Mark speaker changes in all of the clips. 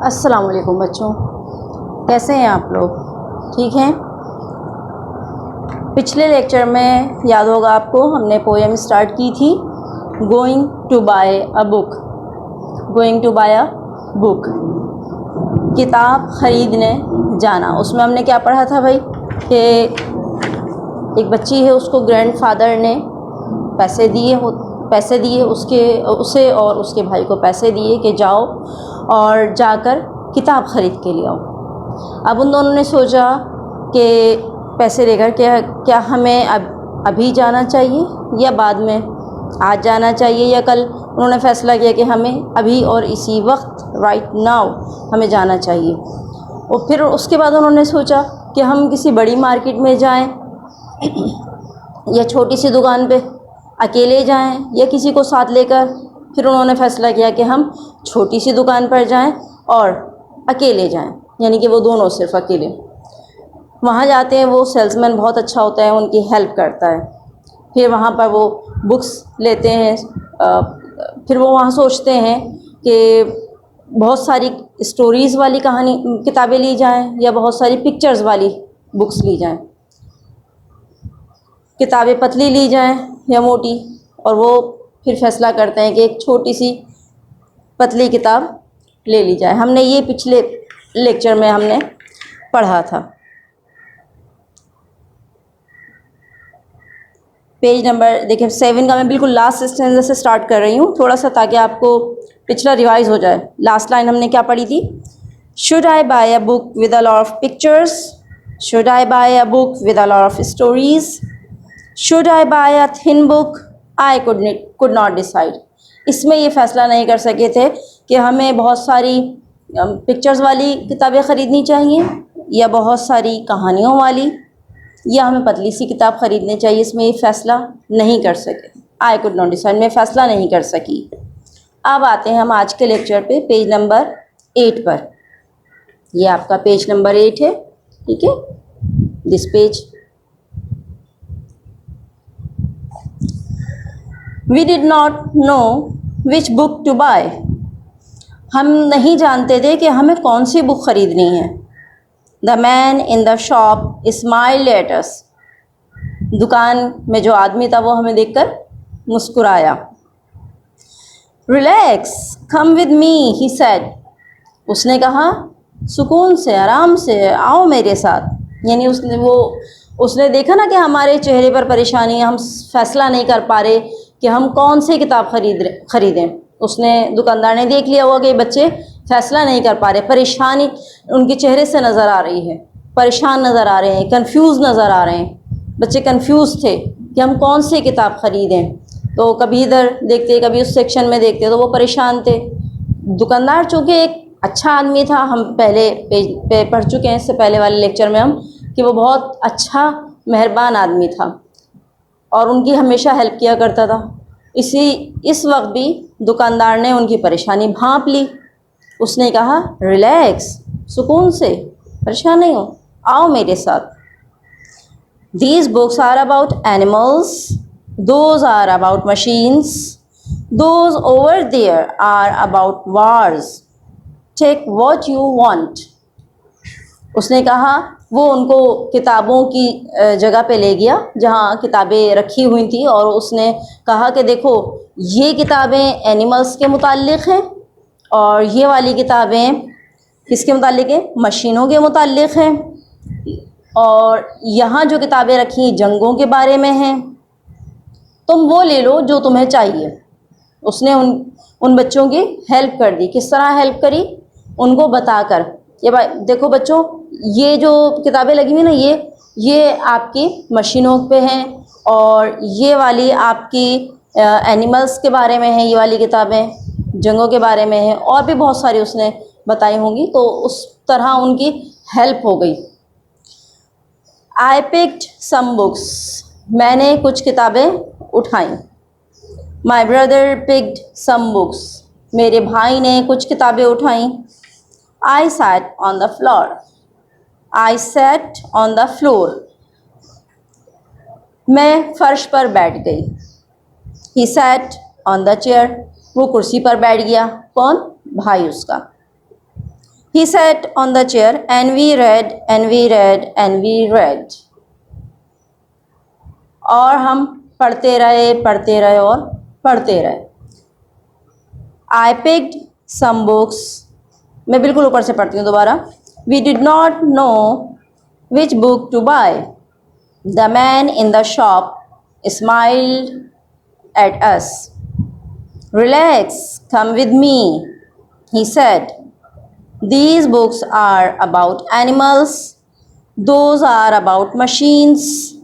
Speaker 1: अस्सलाम वालेकुम बच्चों, कैसे हैं आप लोग? ठीक हैं। पिछले लेक्चर में याद होगा आपको, हमने पोएम स्टार्ट की थी going to buy a book. Going to buy a book, किताब ख़रीदने जाना। उसमें हमने क्या पढ़ा था भाई कि एक बच्ची है, उसको ग्रैंडफादर ने पैसे दिए उसे और उसके भाई को पैसे दिए कि जाओ और जाकर किताब ख़रीद के ले आओ। अब उन दोनों ने सोचा कि पैसे लेकर क्या हमें अभी जाना चाहिए या बाद में, आज जाना चाहिए या कल। उन्होंने फ़ैसला किया कि हमें अभी और इसी वक्त, राइट नाउ हमें जाना चाहिए। और फिर उसके बाद उन्होंने सोचा कि हम किसी बड़ी मार्केट में जाएं या छोटी सी दुकान पे अकेले जाएं या किसी को साथ लेकर। फिर उन्होंने फ़ैसला किया कि हम छोटी सी दुकान पर जाएं और अकेले जाएं, यानी कि वो दोनों सिर्फ अकेले। वहाँ जाते हैं, वो सेल्समैन बहुत अच्छा होता है, उनकी हेल्प करता है। फिर वहाँ पर वो बुक्स लेते हैं। फिर वो वहाँ सोचते हैं कि बहुत सारी स्टोरीज़ वाली किताबें ली जाएं या बहुत सारी पिक्चर्स वाली बुक्स ली जाएं, किताबें पतली ली जाएं या मोटी। और वो फिर फैसला करते हैं कि एक छोटी सी पतली किताब ले ली जाए। हमने ये पिछले लेक्चर में हमने पढ़ा था। पेज नंबर देखिए 7 का मैं बिल्कुल लास्ट स्टैंजा से स्टार्ट कर रही हूँ, थोड़ा सा, ताकि आपको पिछला रिवाइज हो जाए। लास्ट लाइन हमने क्या पढ़ी थी? Should I buy a book with a lot of pictures? Should I buy a book with a lot of stories? Should I buy a thin book? I could not decide. इसमें ये फ़ैसला नहीं कर सके थे कि हमें बहुत सारी पिक्चर्स वाली किताबें ख़रीदनी चाहिए या बहुत सारी कहानियों वाली, या हमें पतली सी किताब ख़रीदनी चाहिए। इसमें ये फ़ैसला नहीं कर सके। आई कुड नॉट डिसाइड में फ़ैसला नहीं कर सकी। अब आते हैं हम आज के लेक्चर पे, पेज नंबर 8 पर। ये आपका पेज नंबर 8 है, ठीक है। This page. We did not know which book to buy. हम नहीं जानते थे कि हमें कौन सी बुक ख़रीदनी है। The man in the shop smiled at us. दुकान में जो आदमी था वो हमें देखकर मुस्कुराया। Relax, come with me, he said. उसने कहा, सुकून से, आराम से आओ मेरे साथ। यानी उसने देखा ना कि हमारे चेहरे पर परेशानी है, हम फ़ैसला नहीं कर पा रहे कि हम कौन सी किताब ख़रीदें। उसने, दुकानदार ने देख लिया होगा कि बच्चे फ़ैसला नहीं कर पा रहे, परेशानी उनके चेहरे से नज़र आ रही है, परेशान नज़र आ रहे हैं, कंफ्यूज नज़र आ रहे हैं। बच्चे कंफ्यूज थे कि हम कौन सी किताब ख़रीदें। तो कभी इधर देखते, कभी उस सेक्शन में देखते, तो वो परेशान थे। दुकानदार चूँकि एक अच्छा आदमी था, हम पहले पेज पे पढ़ चुके हैं, इससे पहले वाले लेक्चर में हम, कि वो बहुत अच्छा मेहरबान आदमी था और उनकी हमेशा हेल्प किया करता था। इस वक्त भी दुकानदार ने उनकी परेशानी भांप ली। उसने कहा, रिलैक्स, सुकून से, परेशान नहीं हो, आओ मेरे साथ। These books are about animals, those are about machines, those over there are about wars. Take what you want. उसने कहा, वो उनको किताबों की जगह पे ले गया जहाँ किताबें रखी हुई थी, और उसने कहा कि देखो, ये किताबें एनिमल्स के मुताल्लिक़ हैं और ये वाली किताबें किसके मुताल्लिक़ हैं? मशीनों के मुताल्लिक़ हैं। और यहाँ जो किताबें रखी जंगों के बारे में हैं, तुम वो ले लो जो तुम्हें चाहिए। उसने उन बच्चों की हेल्प कर दी। किस तरह हेल्प करी? उनको बताकर, ये देखो बच्चों, ये जो किताबें लगी हुई ना, ये आपकी मशीनों पे हैं और ये वाली आपकी एनिमल्स के बारे में है, ये वाली किताबें जंगों के बारे में है, और भी बहुत सारी उसने बताई होंगी। तो उस तरह उनकी हेल्प हो गई। आई पिक्ड सम बुक्स, मैंने कुछ किताबें उठाई। My brother picked some books, मेरे भाई ने कुछ किताबें उठाई। I sat on the floor, I sat on the floor, मैं फर्श पर बैठ गई। He sat on the chair, वो कुर्सी पर बैठ गया। कौन? भाई उसका। He sat on the chair and we read and we read and we read. और हम पढ़ते रहे और पढ़ते रहे. I picked some books. मैं बिल्कुल ऊपर से पढ़ती हूँ दोबारा. We did not know which book to buy. The man in the shop smiled at us. Relax, come with me, he said. These books are about animals. Those are about machines.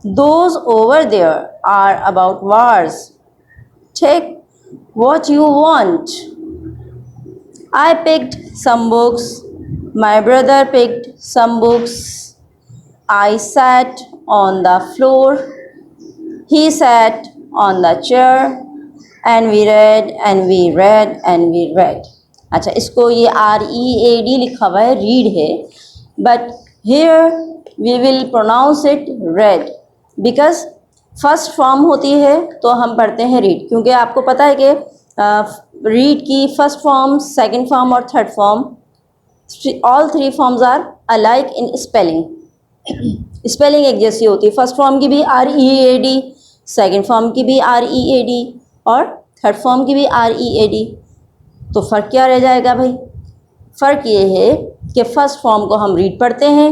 Speaker 1: Those over there are about wars. Take what you want. I picked some books. My brother picked some books. I sat on the floor. He sat on the chair. And we read and we read and we read. अच्छा, इसको ये READ लिखा हुआ है, read है, but here we will pronounce it red because first form होती है तो हम पढ़ते हैं रीड, क्योंकि आपको पता है कि रीड की फर्स्ट फॉर्म, सेकंड फॉर्म और third form, all three forms are alike in spelling. Spelling एक जैसी होती है. फर्स्ट फॉर्म की भी READ, सेकंड फॉर्म की भी READ और थर्ड फॉर्म की भी READ. तो फ़र्क क्या रह जाएगा भाई? फ़र्क ये है कि फ़र्स्ट फॉर्म को हम रीड पढ़ते हैं,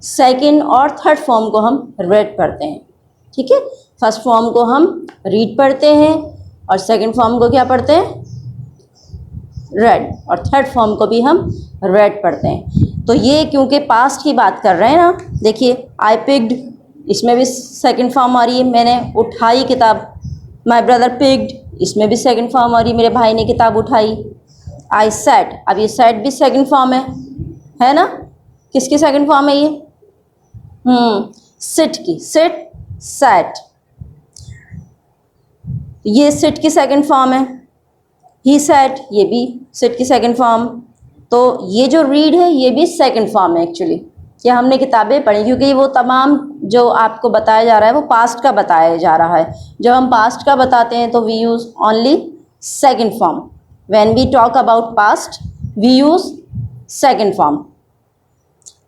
Speaker 1: सेकंड और थर्ड फॉर्म को हम रेड पढ़ते हैं. ठीक है, फर्स्ट फॉर्म को हम रीड पढ़ते हैं और सेकंड फॉर्म को क्या पढ़ते हैं? रेड. और थर्ड फॉर्म को भी हम रेड पढ़ते हैं. तो ये क्योंकि पास्ट की बात कर रहे हैं ना, देखिए आई पिक्ड, इसमें भी सेकंड फॉर्म आ रही है, मैंने उठाई किताब. माई ब्रदर पिक्ड, इसमें भी सेकंड फॉर्म आ रही है, मेरे भाई ने किताब उठाई. आई सेट, अब ये सेट भी सेकंड फॉर्म है ना? किसकी सेकंड फॉर्म है ये? सिट की. सिट, सेट, ये सिट की सेकंड फॉर्म है. ही सेट, ये भी सिट की सेकंड फॉर्म. तो ये जो रीड है ये भी सेकंड फॉर्म है एक्चुअली, कि हमने किताबें पढ़ी, क्योंकि वो तमाम जो आपको बताया जा रहा है वो पास्ट का बताया जा रहा है. जब हम पास्ट का बताते हैं तो we use only second form. When we talk about past we use second form.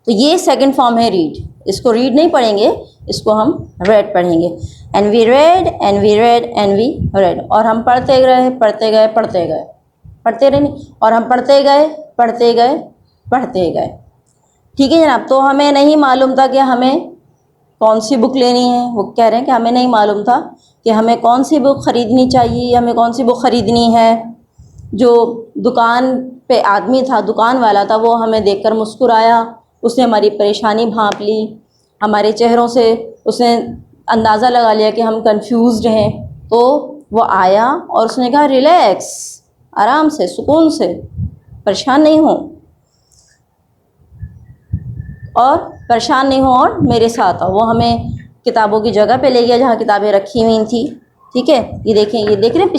Speaker 1: तो ये सेकंड फॉर्म है रीड. इसको रीड नहीं पढ़ेंगे, इसको हम रेड पढ़ेंगे. And we read and we read and we read. और हम पढ़ते गए पढ़ते गए पढ़ते गए, पढ़ते रहे नहीं, और हम पढ़ते गए पढ़ते गए पढ़ते गए. ठीक है जनाब. तो हमें नहीं मालूम था कि हमें कौन सी बुक लेनी है. वो कह रहे हैं कि हमें नहीं मालूम था कि हमें कौन सी बुक ख़रीदनी चाहिए, हमें कौन सी बुक ख़रीदनी है. जो दुकान पे आदमी था, दुकान वाला था, वो हमें देखकर मुस्कुराया. उसने हमारी परेशानी भांप ली. हमारे चेहरों से उसने अंदाज़ा लगा लिया कि हम कंफ्यूज्ड हैं. तो वो आया और उसने कहा रिलैक्स, आराम से, सुकून से, परेशान नहीं हो, और परेशान नहीं हो और मेरे साथ आओ. वो हमें किताबों की जगह पे ले गया जहाँ किताबें रखी हुई थी. ठीक है, ये देखें, ये देख रहे हैं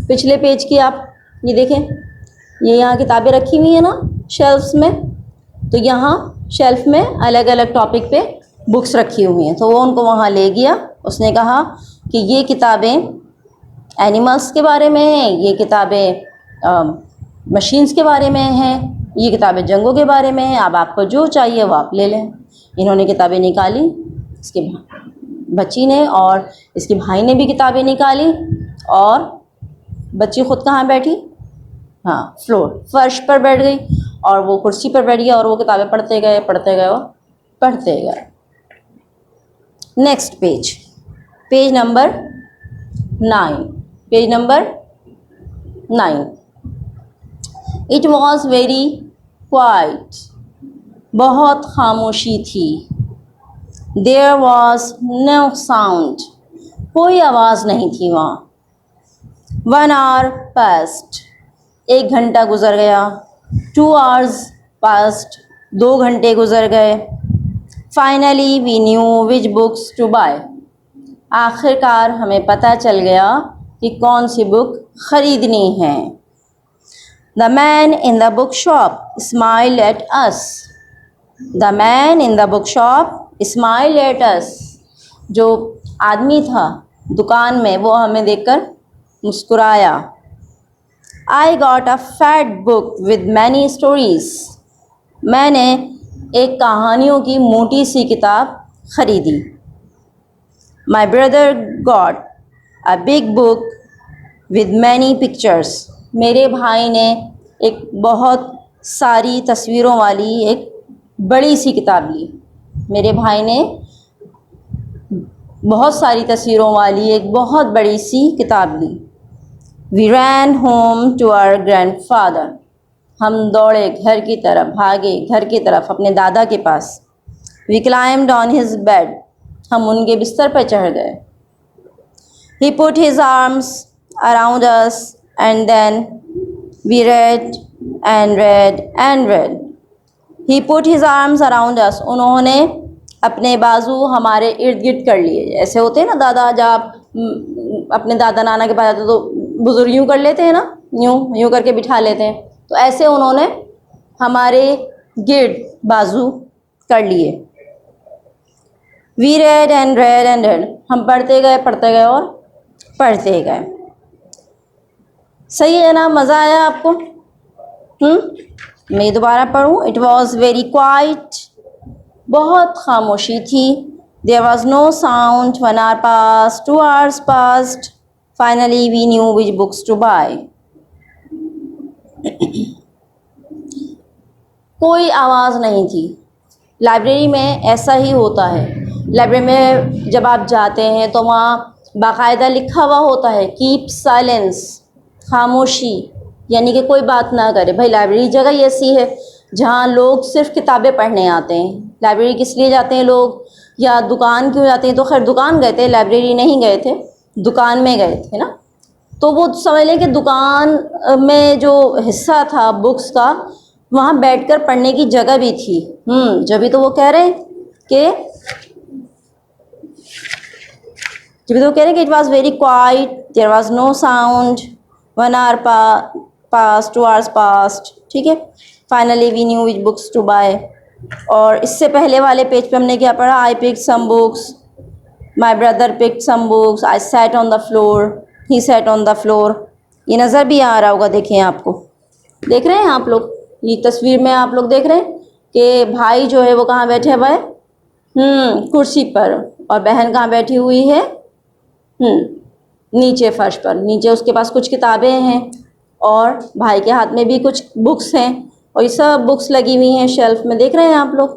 Speaker 1: पिछले पेज की आप, ये देखें, ये यहाँ किताबें रखी हुई हैं ना शेल्फ्स में. तो यहाँ शेल्फ में अलग अलग टॉपिक पे बुक्स रखी हुई हैं. तो वो उनको वहाँ ले गया. उसने कहा कि ये किताबें एनिमल्स के बारे में हैं, ये किताबें मशीन्स के बारे में हैं, ये किताबें जंगों के बारे में हैं, अब आपको जो चाहिए वो आप ले लें. इन्होंने किताबें निकाली, इसके बच्ची ने और इसके भाई ने भी किताबें निकाली. और बच्ची ख़ुद कहाँ बैठी? हाँ, फ्लोर, फर्श पर बैठ गई, और वो कुर्सी पर बैठ गया और वो किताबें पढ़ते गए और पढ़ते गए. Next page, page number 9. Page number 9. It was very quiet. बहुत खामोशी थी. There was no sound. कोई आवाज़ नहीं थी वहाँ. 1 hour passed. 1 घंटा गुज़र गया. 2 hours passed. 2 घंटे गुज़र गए. Finally we knew which books to buy. आखिरकार हमें पता चल गया कि कौन सी बुक ख़रीदनी है. The man in the book shop smiled at us. The man in the book shop smiled at us. जो आदमी था दुकान में वो हमें देखकर मुस्कुराया. I got a fat book with many stories. मैंने एक कहानियों की मोटी सी किताब ख़रीदी। My brother got a big book with many pictures. मेरे भाई ने एक बहुत सारी तस्वीरों वाली एक बड़ी सी किताब ली। मेरे भाई ने बहुत सारी तस्वीरों वाली एक बहुत बड़ी सी किताब ली। We ran home to our grandfather. हम दौड़े घर की तरफ, भागे घर की तरफ अपने दादा के पास। We climbed on his bed. हम उनके बिस्तर पर चढ़ गए। He put his arms around us and then we read and read and read. He put his arms around us. उन्होंने अपने बाजू हमारे इर्द गिर्द कर लिए। ऐसे होते हैं ना दादा, जब आप अपने दादा नाना के पास जाते तो बुजुर्ग यूँ कर लेते हैं ना, यूँ यूँ करके बिठा लेते हैं। तो ऐसे उन्होंने हमारे गिर्द बाजू कर लिए। We read and read and read. हम पढ़ते गए और पढ़ते गए। सही है ना? मज़ा आया आपको? मैं दोबारा पढ़ूँ। It was very quiet. बहुत खामोशी थी। There was no sound. 1 hour passed, 2 hours passed. Finally we knew which books to buy. कोई आवाज़ नहीं थी। लाइब्रेरी में ऐसा ही होता है। लाइब्रेरी में जब आप जाते हैं तो वहाँ बाकायदा लिखा हुआ होता है कीप साइलेंस, खामोशी, यानी कि कोई बात ना करे। भाई लाइब्रेरी जगह ही ऐसी है जहाँ लोग सिर्फ किताबें पढ़ने आते हैं। लाइब्रेरी किस लिए जाते हैं लोग, या दुकान क्यों जाते हैं? तो खैर दुकान गए थे, लाइब्रेरी नहीं गए थे, दुकान में गए थे ना। तो वो समझ लें कि दुकान में जो हिस्सा था बुक्स का, वहाँ बैठकर पढ़ने की जगह भी थी। जब तो वो कह रहे हैं कि it was very quiet, there was no sound, 1 hour pass, 2 hours past. ठीक है। Finally we knew which books to buy. और इससे पहले वाले पेज पे हमने क्या पढ़ा? I pick some books, my brother pick some books, I sat on the floor, he sat on the floor. ये नज़र भी आ रहा होगा, देखें आपको, देख रहे हैं आप लोग? ये तस्वीर में आप लोग देख रहे हैं कि भाई जो है वो कहाँ बैठे हुए है? कुर्सी पर। और बहन कहाँ बैठी हुई है? नीचे फर्श पर। नीचे उसके पास कुछ किताबें हैं और भाई के हाथ में भी कुछ बुक्स हैं। और ये सब बुक्स लगी हुई हैं शेल्फ में, देख रहे हैं आप लोग?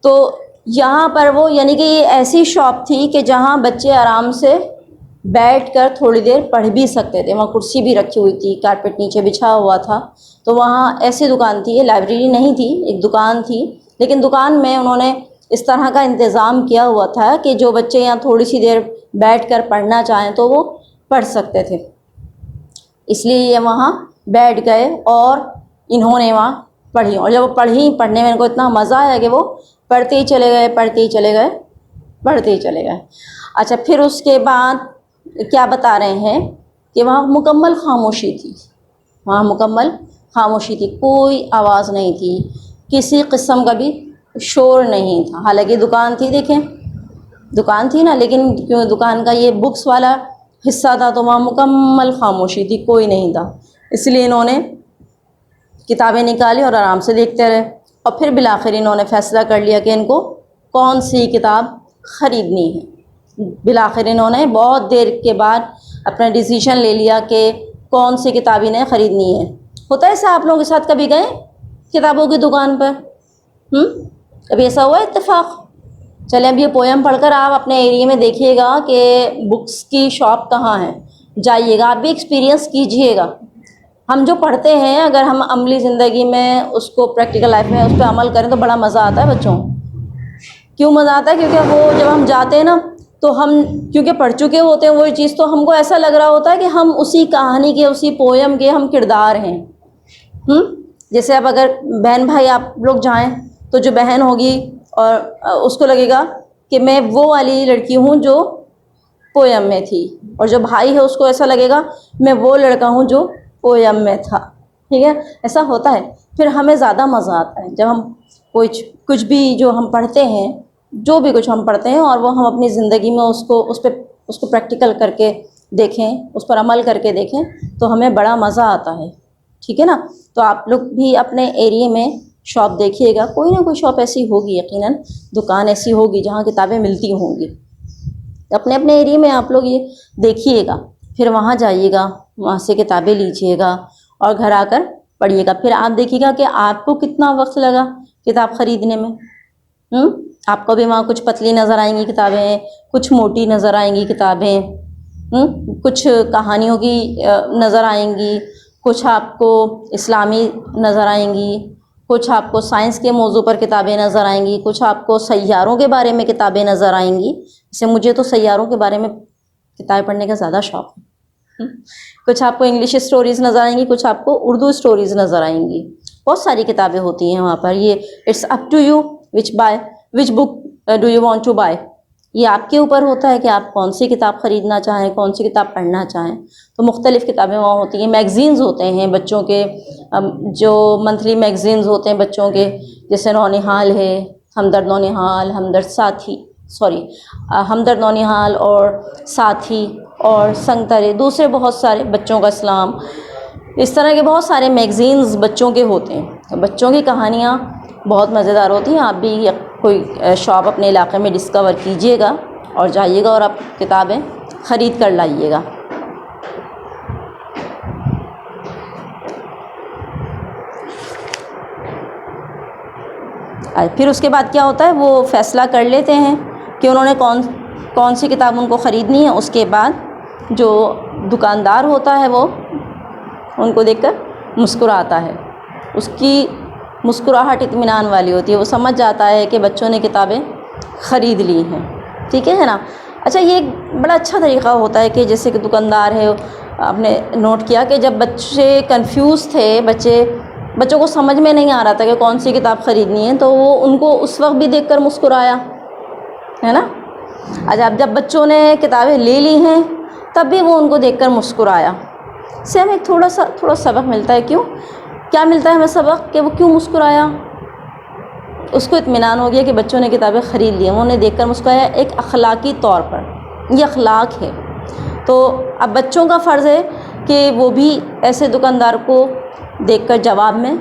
Speaker 1: तो यहाँ पर वो, यानी कि ये ऐसी शॉप थी कि जहाँ बच्चे आराम से बैठकर थोड़ी देर पढ़ भी सकते थे। वहाँ कुर्सी भी रखी हुई थी, कारपेट नीचे बिछा हुआ था। तो वहाँ ऐसी दुकान थी। ये लाइब्रेरी नहीं थी, एक दुकान थी, लेकिन दुकान में उन्होंने इस तरह का इंतज़ाम किया हुआ था कि जो बच्चे यहाँ थोड़ी सी देर बैठकर पढ़ना चाहें तो वो पढ़ सकते थे। इसलिए ये वहाँ बैठ गए और इन्होंने वहाँ पढ़ी। और जब वो पढ़ने में इनको इतना मज़ा आया कि वो पढ़ते ही चले गए। अच्छा, फिर उसके बाद क्या बता रहे हैं कि वहाँ मुकम्मल खामोशी थी। कोई आवाज़ नहीं थी, किसी किस्म का भी शोर नहीं था। हालांकि दुकान थी, देखें दुकान थी ना, लेकिन क्यों दुकान का ये बुक्स वाला हिस्सा था तो वहाँ मुकम्मल खामोशी थी, कोई नहीं था। इसलिए इन्होंने किताबें निकाली और आराम से देखते रहे। और फिर बिलाखिर इन्होंने फ़ैसला कर लिया कि इनको कौन सी किताब ख़रीदनी है। बिलाखिर इन्होंने बहुत देर के बाद अपना डिसीजन ले लिया कि कौन सी किताब इन्हें ख़रीदनी है। होता है ऐसा? आप लोगों के साथ कभी गए किताबों की दुकान पर? कभी ऐसा हुआ इत्तेफाक? चलें, अब ये पोयम पढ़कर आप अपने एरिया में देखिएगा कि बुक्स की शॉप कहाँ है, जाइएगा, आप भी एक्सपीरियंस कीजिएगा। हम जो पढ़ते हैं, अगर हम अमली ज़िंदगी में उसको, प्रैक्टिकल लाइफ में उस पर अमल करें तो बड़ा मज़ा आता है बच्चों। क्यों मज़ा आता है? क्योंकि वो जब हम जाते हैं ना तो हम क्योंकि पढ़ चुके होते हैं वही चीज़, तो हमको ऐसा लग रहा होता है कि हम उसी कहानी के, उसी पोयम के हम किरदार हैं। जैसे अब अगर बहन भाई आप लोग जाएं तो जो बहन होगी और उसको लगेगा कि मैं वो वाली लड़की हूँ जो पोयम में थी, और जो भाई है उसको ऐसा लगेगा मैं वो लड़का हूँ जो पोयम में था। ठीक है, ऐसा होता है। फिर हमें ज़्यादा मज़ा आता है जब हम कुछ भी जो हम पढ़ते हैं, जो भी कुछ हम पढ़ते हैं और वो हम अपनी ज़िंदगी में उसको प्रैक्टिकल करके देखें, उस पर अमल करके देखें तो हमें बड़ा मज़ा आता है। ठीक है ना। तो आप लोग भी अपने एरिया में शॉप देखिएगा, कोई ना कोई शॉप ऐसी होगी, यकीनन दुकान ऐसी होगी जहाँ किताबें मिलती होंगी। अपने अपने एरिया में आप लोग ये देखिएगा, फिर वहाँ जाइएगा, वहाँ से किताबें लीजिएगा और घर आकर पढ़िएगा। फिर आप देखिएगा कि आपको कितना वक्त लगा किताब ख़रीदने में। आपको भी वहाँ कुछ पतली नज़र आएंगी किताबें, कुछ मोटी नज़र आएंगी किताबें, कुछ कहानियों की नज़र आएंगी, कुछ आपको इस्लामी नज़र आएंगी, कुछ आपको साइंस के मौजू पर किताबें नज़र आएंगी, कुछ आपको सैयारों के बारे में किताबें नज़र आएंगी। जैसे मुझे तो सैयारों के बारे में किताबें पढ़ने का ज़्यादा शौक़ है। कुछ आपको इंग्लिश स्टोरीज़ नज़र आएंगी, कुछ आपको उर्दू स्टोरीज़ नज़र आएंगी। बहुत सारी किताबें होती हैं वहाँ पर। ये it's up to you which book do you want to buy. ये आपके ऊपर होता है कि आप कौन सी किताब ख़रीदना चाहें, कौन सी किताब पढ़ना चाहें। तो मुख्तलिफ़ किताबें वहाँ होती हैं। मैगज़ीन्स होते हैं बच्चों के, जो मंथली मैगज़ीन्स होते हैं बच्चों के, जैसे नौनिहाल है, हमदर्द नौनिहाल, हमदर्द नौनिहाल और साथी और संगतरे, दूसरे बहुत सारे, बच्चों का इस्लाम, इस तरह के बहुत सारे मैगज़ीन्स बच्चों के होते हैं। तो बच्चों की कहानियाँ बहुत मज़ेदार होती हैं। आप भी कोई शॉप अपने इलाके में डिस्कवर कीजिएगा और जाइएगा और आप किताबें ख़रीद कर लाइएगा। फिर उसके बाद क्या होता है, वो फ़ैसला कर लेते हैं कि उन्होंने कौन सी किताब उनको ख़रीदनी है। उसके बाद जो दुकानदार होता है वो उनको देखकर मुस्कुराता है। उसकी मुस्कुराहट इत्मीनान वाली होती है, वो समझ जाता है कि बच्चों ने किताबें ख़रीद ली हैं। ठीक है ना। अच्छा, ये एक बड़ा अच्छा तरीक़ा होता है कि जैसे कि दुकानदार है, आपने नोट किया कि जब बच्चे कंफ्यूज थे, बच्चों को समझ में नहीं आ रहा था कि कौन सी किताब ख़रीदनी है, तो वो उनको उस वक्त भी देखकर मुस्कुराया, है ना। अच्छा, अब जब बच्चों ने किताबें ले ली हैं तब भी वो उनको देखकर मुस्कुराया। से हमें थोड़ा सबक मिलता है। क्या मिलता है हमें सबक, कि वो क्यों मुस्कुराया। उसको इत्मीनान हो गया कि बच्चों ने किताबें ख़रीद ली हैं, उन्होंने देखकर मुस्कुराया। एक अखलाकी तौर पर ये अखलाक है। तो अब बच्चों का फ़र्ज़ है कि वो भी ऐसे दुकानदार को देखकर जवाब में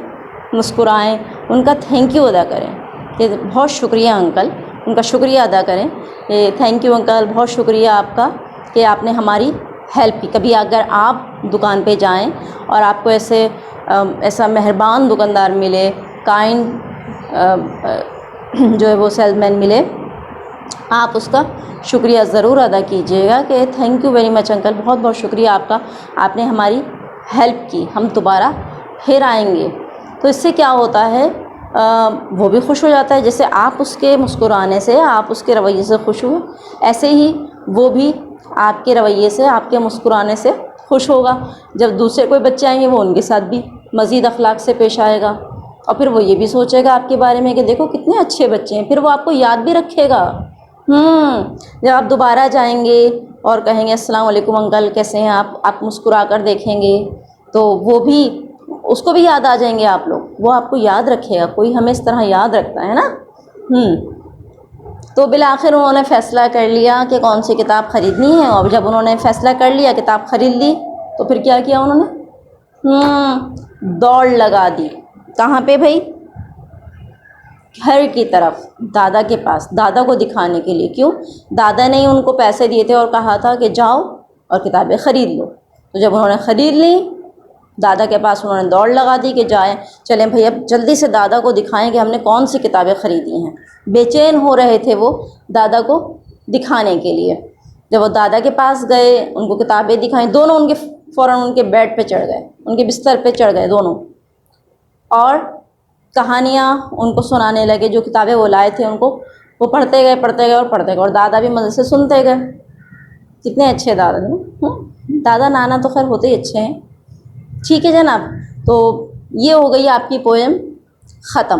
Speaker 1: मुस्कुराएं, उनका थैंक यू अदा करें कि बहुत शुक्रिया अंकल, उनका शुक्रिया अदा करें कि थैंक यू अंकल, बहुत शुक्रिया आपका कि आपने हमारी हेल्प की। कभी अगर आप दुकान पे जाएं और आपको ऐसा मेहरबान दुकानदार मिले, काइंड जो है वो सेल्समैन मिले, आप उसका शुक्रिया ज़रूर अदा कीजिएगा कि thank you very much uncle, बहुत बहुत शुक्रिया आपका, आपने हमारी हेल्प की, हम दोबारा फिर आएंगे। तो इससे क्या होता है, वो भी खुश हो जाता है। जैसे आप उसके मुस्कुराने से, आप उसके रवैये से खुश हो, ऐसे ही वो भी आपके रवैये से, आपके मुस्कुराने से खुश होगा। जब दूसरे कोई बच्चे आएंगे वो उनके साथ भी मज़ीद अखलाक से पेश आएगा और फिर वो ये भी सोचेगा आपके बारे में कि देखो कितने अच्छे बच्चे हैं। फिर वो आपको याद भी रखेगा। जब आप दोबारा जाएंगे और कहेंगे अस्सलाम वालेकुम अंकल, कैसे हैं आप मुस्कुरा कर देखेंगे तो वो भी, उसको भी याद आ जाएंगे आप लोग, वो आपको याद रखेगा। कोई हमें इस तरह याद रखता है ना। तो बिलाखिर उन्होंने फ़ैसला कर लिया कि कौन सी किताब ख़रीदनी है। और जब उन्होंने फ़ैसला कर लिया, किताब ख़रीद ली, तो फिर क्या किया उन्होंने, दौड़ लगा दी। कहाँ पे भाई, घर की तरफ, दादा के पास, दादा को दिखाने के लिए। क्यों, दादा ने उनको पैसे दिए थे और कहा था कि जाओ और किताबें ख़रीद लो। तो जब उन्होंने ख़रीद ली, दादा के पास उन्होंने दौड़ लगा दी कि चलें भाई, अब जल्दी से दादा को दिखाएं कि हमने कौन सी किताबें ख़रीदी हैं। बेचैन हो रहे थे वो दादा को दिखाने के लिए। जब वो दादा के पास गए, उनको किताबें दिखाएं, दोनों फ़ौरन उनके बेड पे चढ़ गए, उनके बिस्तर पे चढ़ गए दोनों, और कहानियाँ उनको सुनाने लगे। जो किताबें वो लाए थे उनको वो पढ़ते गए, और दादा भी मज़े से सुनते गए। कितने अच्छे दादा थे। दादा नाना तो खैर होते ही अच्छे हैं। ठीक है जनाब, तो ये हो गई आपकी पोएम ख़त्म।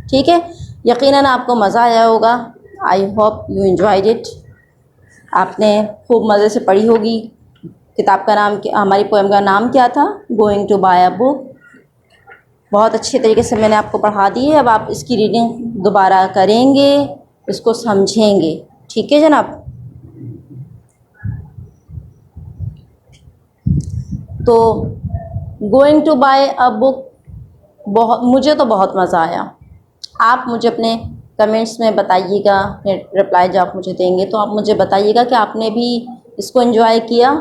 Speaker 1: ठीक है, यकीनन आपको मज़ा आया होगा। I hope you enjoyed it. आपने खूब मज़े से पढ़ी होगी। किताब का नाम, हमारी पोएम का नाम क्या था, going to buy a book. बहुत अच्छे तरीके से मैंने आपको पढ़ा दी है। अब आप इसकी रीडिंग दोबारा करेंगे, इसको समझेंगे। ठीक है जनाब। तो going to buy a book, मुझे तो बहुत मज़ा आया। आप मुझे अपने कमेंट्स में बताइएगा, रिप्लाई जो आप मुझे देंगे तो आप मुझे बताइएगा कि आपने भी इसको एंजॉय किया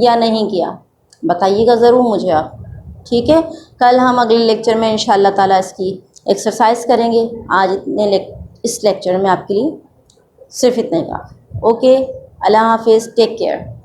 Speaker 1: या नहीं किया, बताइएगा ज़रूर मुझे आप। ठीक है, कल हम अगले लेक्चर में इंशाल्लाह ताला इसकी एक्सरसाइज करेंगे। आज इस लेक्चर में आपके लिए सिर्फ इतने का। ओके, अल्लाह हाफिज़, टेक केयर।